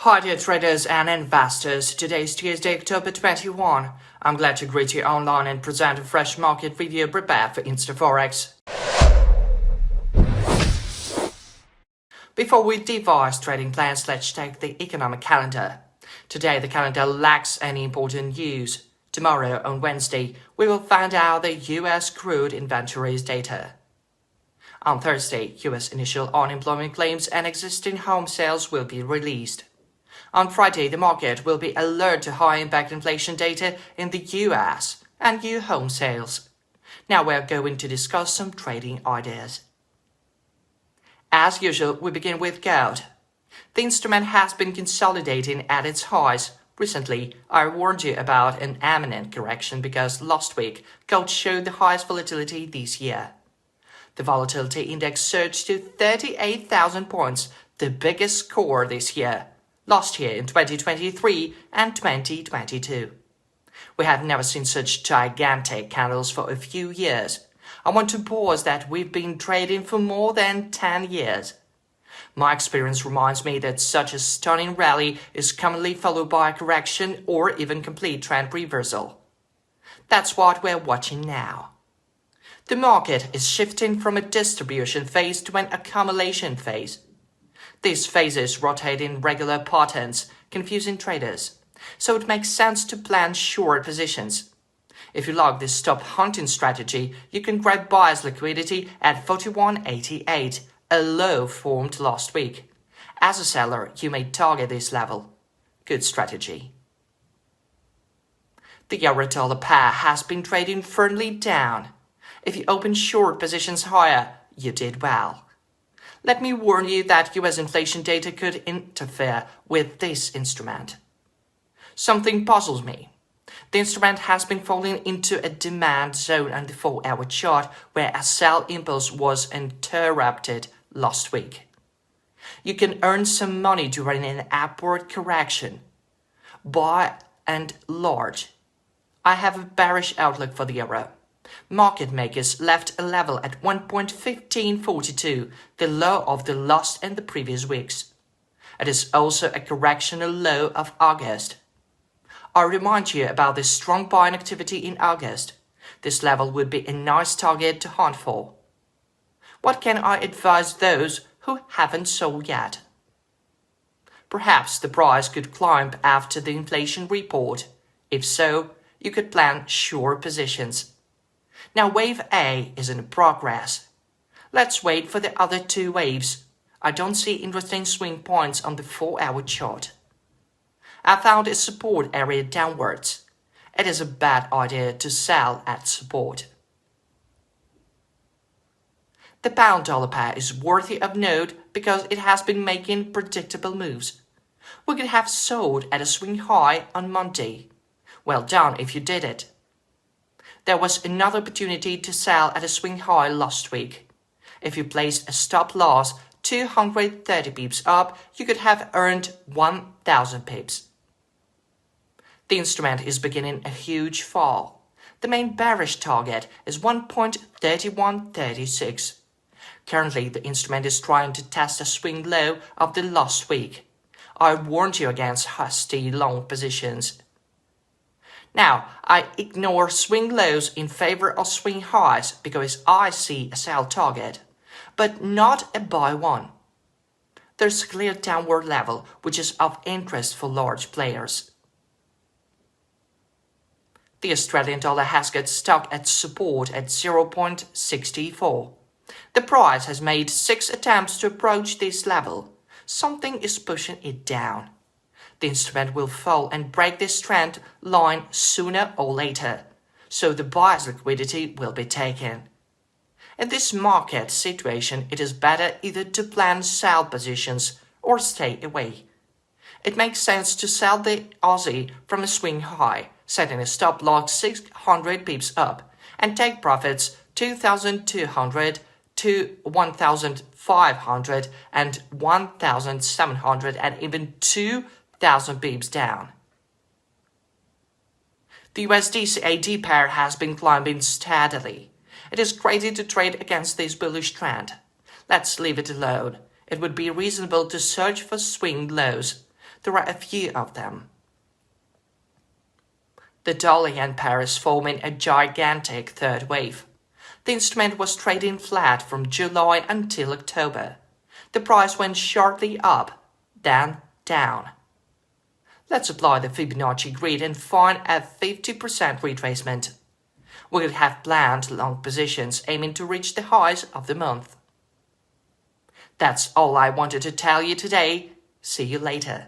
Hi dear traders and investors, today is Tuesday, October 21. I'm glad to greet you online and present a fresh market video prepared for InstaForex. Before we devise trading plans, let's check the economic calendar. Today the calendar lacks any important news. Tomorrow, on Wednesday, we will find out the US crude inventories data. On Thursday, US initial unemployment claims and existing home sales will be released. On Friday, the market will be alert to high-impact inflation data in the US and new home sales. Now we're going to discuss some trading ideas. As usual, we begin with gold. The instrument has been consolidating at its highs. Recently, I warned you about an imminent correction because last week, gold showed the highest volatility this year. The volatility index surged to 38,000 points, the biggest score this year. Last year in 2023 and 2022. We have never seen such gigantic candles for a few years. I want to pause that we've been trading for more than 10 years. My experience reminds me that such a stunning rally is commonly followed by a correction or even complete trend reversal. That's what we're watching now. The market is shifting from a distribution phase to an accumulation phase. These phases rotate in regular patterns, confusing traders, so it makes sense to plan short positions. If you like this stop hunting strategy, you can grab buyer's liquidity at 41.88, a low formed last week. As a seller, you may target this level. Good strategy. The euro-dollar pair has been trading firmly down. If you open short positions higher, you did well. Let me warn you that US inflation data could interfere with this instrument. Something puzzles me. The instrument has been falling into a demand zone on the 4-hour chart where a sell impulse was interrupted last week. You can earn some money during an upward correction. By and large, I have a bearish outlook for the euro. Market makers left a level at 1.1542, the low of the last and the previous weeks. It is also a correctional low of August. I remind you about the strong buying activity in August. This level would be a nice target to hunt for. What can I advise those who haven't sold yet? Perhaps the price could climb after the inflation report. If so, you could plan short positions. Now wave A is in progress. Let's wait for the other two waves. I don't see interesting swing points on the 4-hour chart. I found a support area downwards. It is a bad idea to sell at support. The pound-dollar pair is worthy of note because it has been making predictable moves. We could have sold at a swing high on Monday. Well done if you did it. There was another opportunity to sell at a swing high last week. If you placed a stop loss 230 pips up, you could have earned 1,000 pips. The instrument is beginning a huge fall. The main bearish target is 1.3136. Currently, the instrument is trying to test a swing low of the last week. I warned you against hasty long positions. Now, I ignore swing lows in favor of swing highs because I see a sell target, but not a buy one. There's a clear downward level which is of interest for large players. The Australian dollar has got stuck at support at 0.64. The price has made 6 attempts to approach this level. Something is pushing it down. The instrument will fall and break this trend line sooner or later, so the buyer's liquidity will be taken. In this market situation, it is better either to plan sell positions or stay away. It makes sense to sell the Aussie from a swing high, setting a stop loss 600 pips up, and take profits 2,200 to 1,500 and 1,700 and even 2,000 pips down. The USD-AUD pair has been climbing steadily. It is crazy to trade against this bullish trend. Let's leave it alone. It would be reasonable to search for swing lows. There are a few of them. The dollar-yen pair is forming a gigantic third wave. The instrument was trading flat from July until October. The price went sharply up, then down. Let's apply the Fibonacci grid and find a 50% retracement. We could have planned long positions aiming to reach the highs of the month. That's all I wanted to tell you today. See you later.